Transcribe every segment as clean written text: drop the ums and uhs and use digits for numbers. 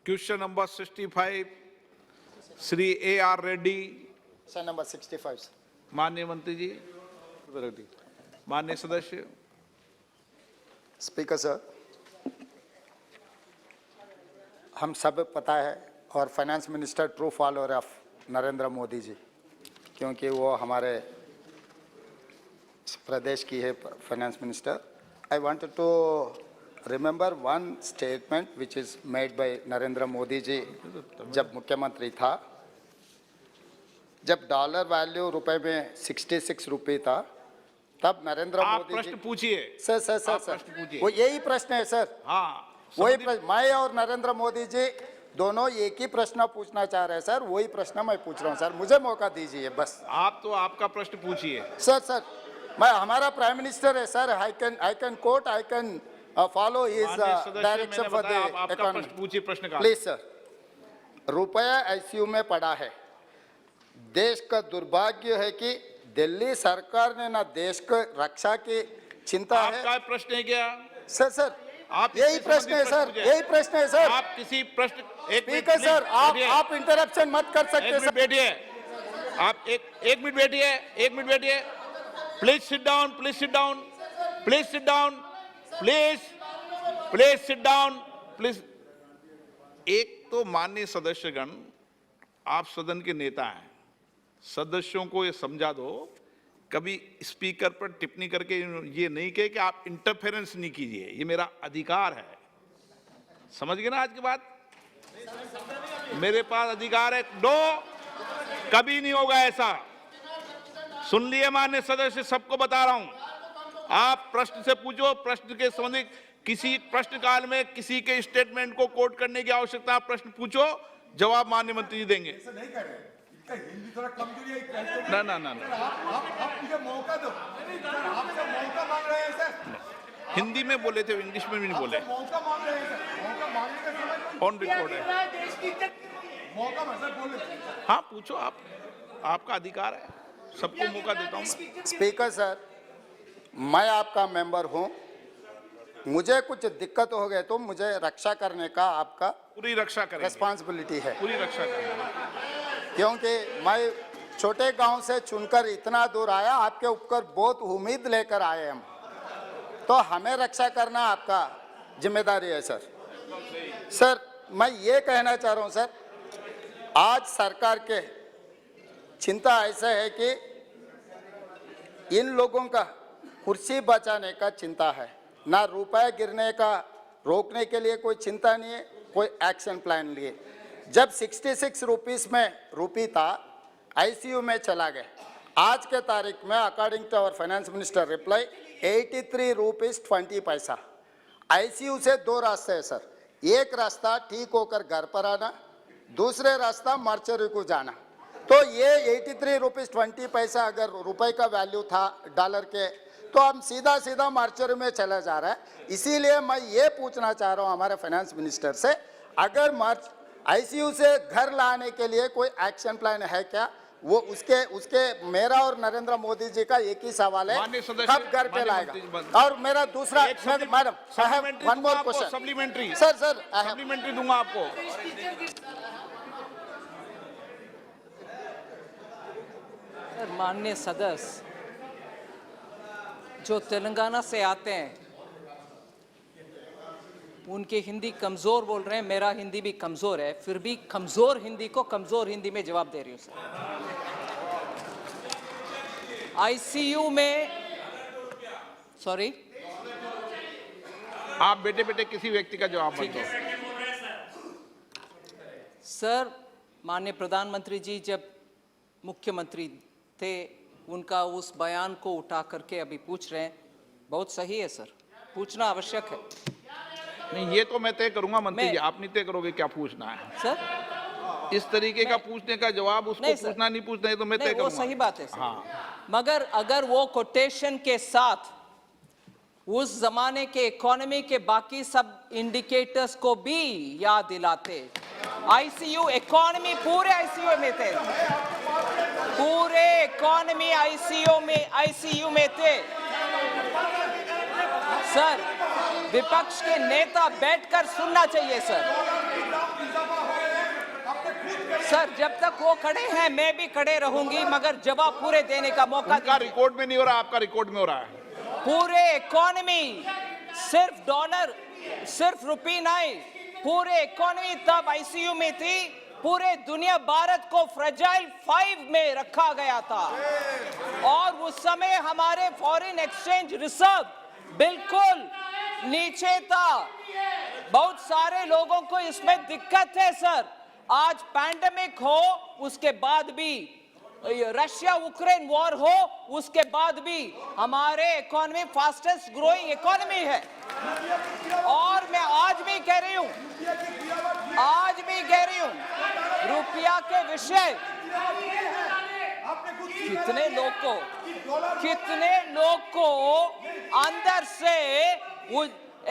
Question number 65, Shri A.R. Reddy. Sir, number 65. Sir. माननीय मंत्री जी, माननीय सदस्य। स्पीकर सर, हम सब पता है और finance minister true follower of Narendra Modi ji, क्योंकि वो हमारे प्रदेश की है finance minister. I want to remember one statement which is made by Narendra Modi ji जब मुख्यमंत्री था, जब डॉलर वैल्यू रुपए में 66 रुपये था, तब नरेंद्र मोदी प्रश्न पूछिए। सर सर सर सर वो यही प्रश्न है सर। हाँ, वही प्रश्न मैं और नरेंद्र मोदी जी दोनों एक ही प्रश्न पूछना चाह रहे हैं सर, वही प्रश्न मैं पूछ रहा हूँ सर, मुझे मौका दीजिए बस। आप तो आपका प्रश्न पूछिए। सर मैं हमारा प्राइम मिनिस्टर है sir, I can coat, I can follow his direction for the economy. पूछिए प्रश्न का। प्लीज सर, रुपया आईसीयू में पड़ा है। देश का दुर्भाग्य है कि दिल्ली सरकार ने ना देश को रक्षा की चिंता है। आपका प्रश्न है क्या? सर आप यही प्रश्न है सर, यही प्रश्न है सर। आप किसी प्रश्न स्पीकर सर, आप इंटरप्शन मत कर सकते सर। बैठिए, आप एक मिनट बैठिए, एक मिनट बैठिए। Please sit down, please sit down, please sit down, please sit down, please. एक तो माननीय सदस्यगण, आप सदन के नेता हैं, सदस्यों को ये समझा दो, कभी स्पीकर पर टिप्पणी करके ये नहीं कहे कि आप इंटरफेरेंस नहीं कीजिए, ये मेरा अधिकार है। समझ गए ना आज की बात? मेरे पास अधिकार है। कभी नहीं होगा ऐसा। सुन लिए माननीय सदस्य, सबको बता रहा हूं। आप प्रश्न से पूछो, प्रश्न के संबंधित किसी प्रश्न काल में किसी के स्टेटमेंट को कोट करने की आवश्यकता, प्रश्न पूछो, जवाब माननीय मंत्री जी देंगे। हिंदी थोड़ा कमजोरी है। ना आप मुझे मौका दो। आपसे मौका मांग रहे हैं सर। हिंदी में बोले थे, इंग्लिश में भी नहीं बोले। मौका मांग रहे हैं सर। मौका मांगने का समय ऑन रिकॉर्ड है। मौका मैं सर बोले। हाँ पूछो, आपका अधिकार है, सबको मौका देता हूँ। स्पीकर सर, मैं आपका मेंबर हूँ, मुझे कुछ दिक्कत हो गए तो मुझे रक्षा करने का आपका पूरी रक्षा करेंगे, रिस्पॉन्सिबिलिटी है। पूरी रक्षा करेंगे। क्योंकि मैं छोटे गांव से चुनकर इतना दूर आया, आपके ऊपर बहुत उम्मीद लेकर आए हम, तो हमें रक्षा करना आपका जिम्मेदारी है सर। सर मैं ये कहना चाह रहा हूँ सर, आज सरकार के चिंता ऐसा है कि इन लोगों का कुर्सी बचाने का चिंता है, ना रुपए गिरने का रोकने के लिए कोई चिंता नहीं है, कोई एक्शन प्लान लिए। जब 66 रुपीस में रुपी था, आईसीयू में चला गया। आज के तारीख में according to our finance minister reply 83 rupees 20 पैसा। आईसीयू से दो रास्ते हैं सर, एक रास्ता ठीक होकर घर पर आना, दूसरे रास्ता मार्चरी को जाना। तो ये 83 रुपीस 20 पैसा अगर रुपए का वैल्यू था डॉलर के, तो हम सीधा मार्चरी में चला जा रहा है। इसीलिए मैं ये पूछना चाह रहा हूँ हमारे फाइनेंस मिनिस्टर से, अगर आईसीयू से घर लाने के लिए कोई एक्शन प्लान है क्या? वो उसके मेरा और नरेंद्र मोदी जी का एक ही सवाल है, कब घर पे लाएगा? और मेरा दूसरा, madam one more question supplementary. Sir supplementary दूंगा आपको। सर माननीय सदस्य जो तेलंगाना से आते हैं, उनकी हिंदी कमज़ोर बोल रहे हैं, मेरा हिंदी भी कमज़ोर है, फिर भी कमज़ोर हिंदी को कमज़ोर हिंदी में जवाब दे रही हूँ सर। आईसीयू में, सॉरी, आप बेटे किसी व्यक्ति का जवाब मत दो। सर माननीय प्रधानमंत्री जी जब मुख्यमंत्री थे, उनका उस बयान को उठा करके अभी पूछ रहे हैं, बहुत सही है सर, पूछना आवश्यक है। नहीं, ये तो मैं तय करूंगा मंत्री जी, आप नहीं तय करोगे क्या पूछना है सर? इस तरीके का पूछने का जवाब उसको पूछना नहीं पूछना है तो मैं तय करूंगा। वो सही बात है सर। हाँ। मगर अगर वो कोटेशन के साथ उस जमाने के इकोनॉमी के बाकी सब इंडिकेटर्स को भी याद दिलाते, आईसीयू इकोनॉमी पूरे आईसीयू में थे, पूरे इकोनॉमी आईसीयू में थे सर। विपक्ष के नेता बैठकर सुनना चाहिए सर। सर जब तक वो खड़े हैं मैं भी खड़े रहूंगी, मगर जवाब पूरे देने का मौका उनका दीजिए। रिकॉर्ड में नहीं हो रहा, आपका रिकॉर्ड में हो रहा है। पूरे इकोनॉमी, सिर्फ डॉलर, सिर्फ रुपी नहीं, पूरे इकोनॉमी तब आईसीयू में थी। पूरे दुनिया भारत को फ्रेजाइल 5 में रखा गया था और उस समय हमारे फॉरेन एक्सचेंज रिजर्व बिल्कुल नीचे था। बहुत सारे लोगों को इसमें दिक्कत है सर। आज पैंडेमिक हो, उसके बाद भी रशिया यूक्रेन वॉर हो, उसके बाद भी हमारे इकोनॉमी फास्टेस्ट ग्रोइंग इकोनॉमी है। और मैं आज भी कह रही हूं, रुपया के विषय कितने लोग को अंदर से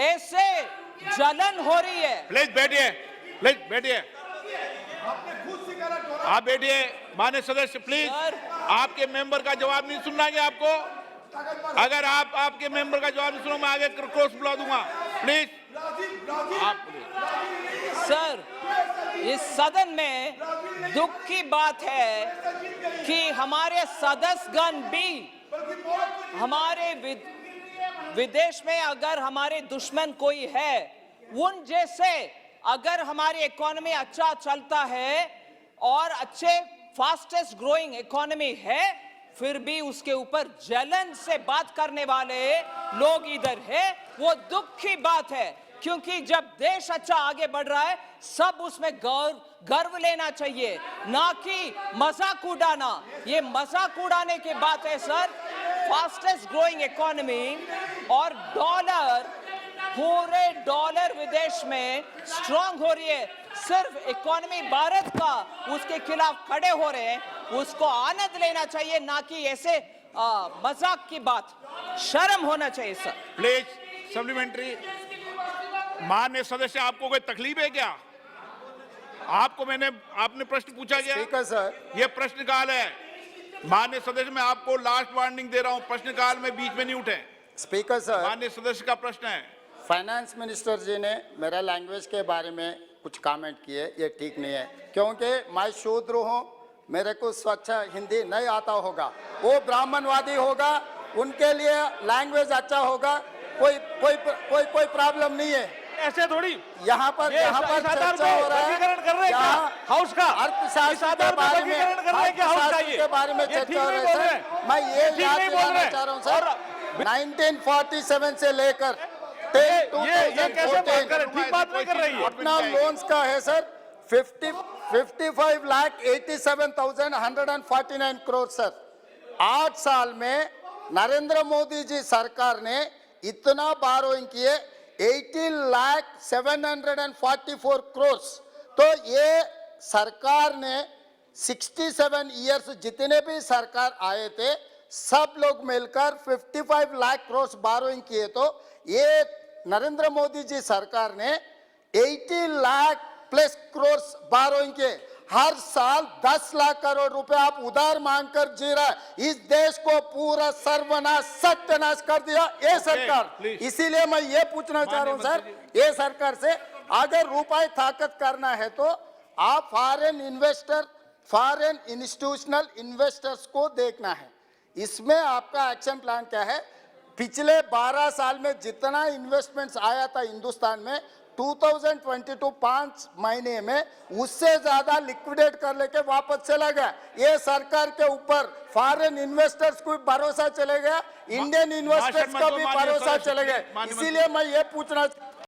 ऐसे जलन हो रही है। प्लीज बैठिए, आप बैठिए। माननीय सदस्य प्लीज, सर। आपके मेंबर का जवाब नहीं सुनना है आपको। अगर आप आपके मेंबर का जवाब नहीं सुनो, मैं आगे क्रॉस बुला दूंगा। प्लीज आप सर, इस सदन में दुख की बात है कि हमारे सदस्यगण भी हमारे विदेश में अगर हमारे दुश्मन कोई है, उन जैसे अगर हमारी इकोनॉमी अच्छा चलता है और अच्छे फास्टेस्ट ग्रोइंग इकोनॉमी है, फिर भी उसके ऊपर जलन से बात करने वाले लोग इधर है। वो दुख की बात है, क्योंकि जब देश अच्छा आगे बढ़ रहा है सब उसमें गर्व लेना चाहिए, ना कि मजाक उड़ाना। ये मजाक उड़ाने की बात है सर। फास्टेस्ट ग्रोइंग इकोनॉमी और डॉलर, पूरे डॉलर विदेश में स्ट्रांग हो रही है। सिर्फ इकोनॉमी भारत का उसके खिलाफ खड़े हो रहे हैं, उसको आनंद लेना चाहिए, ना कि ऐसे मजाक की बात। शर्म होना चाहिए सर। Please supplementary. माननीय सदस्य, आपको कोई तकलीफ है क्या? आपने प्रश्न पूछा गया। स्पीकर सर, ये प्रश्नकाल है। माननीय सदस्य, मैं आपको लास्ट वार्निंग दे रहा हूं, प्रश्नकाल में बीच में नहीं उठे। स्पीकर सर, माननीय सदस्य का प्रश्न है। फाइनेंस मिनिस्टर जी ने मेरा लैंग्वेज के बारे में कुछ कमेंट किए, ये ठीक नहीं है, क्योंकि मैं शूद्र हूँ, मेरे को स्वच्छ हिंदी नहीं आता होगा। वो ब्राह्मणवादी होगा, उनके लिए लैंग्वेज अच्छा होगा, कोई प्रॉब्लम नहीं है। ऐसे थोड़ी यहाँ पर चर्चा हो रहा है, हाउस का अर्थशास्त्र के बारे में चर्चा हो रही है सर। मैं ये याद दिलाना चाह रहा हूँ सर, 1947 से लेकर ये कैसे बात कर रहे, ठीक बात नहीं कर रही है। अपना लोन्स का है सर 55,87,149 करोड़ सर। 8 साल में नरेंद्र मोदी जी सरकार ने इतना बारोइंग किए 18,744 करोड़। तो ये सरकार ने 67 इयर्स जितने भी सरकार आए थे सब लोग मिलकर 55 लाख करोड़ बारोइंग किए। तो ये नरेंद्र मोदी जी सरकार ने 80 लाख प्लस करोड़ बारोइंग के हर साल 10 लाख करोड़ रुपए आप उधार मांगकर जी रहा है। इस देश को पूरा सर्वनाश सत्यानाश कर दिया ये सरकार। इसीलिए मैं ये पूछना चाह रहा हूं सर, ये सरकार से अगर रुपए ताकत करना है तो आप फॉरेन इंस्टीट्यूशनल इन्वेस्टर्स को देखना है। इसमें आपका एक्शन प्लान क्या है? पिछले 12 साल में जितना इन्वेस्टमेंट्स आया था हिंदुस्तान में 2022 5 महीने में उससे ज्यादा लिक्विडेट कर लेके वापस चला गया। ये सरकार के ऊपर फॉरेन इन्वेस्टर्स को भरोसा चले गया, इंडियन इन्वेस्टर्स का भी भरोसा चले गया। इसीलिए मैं ये पूछना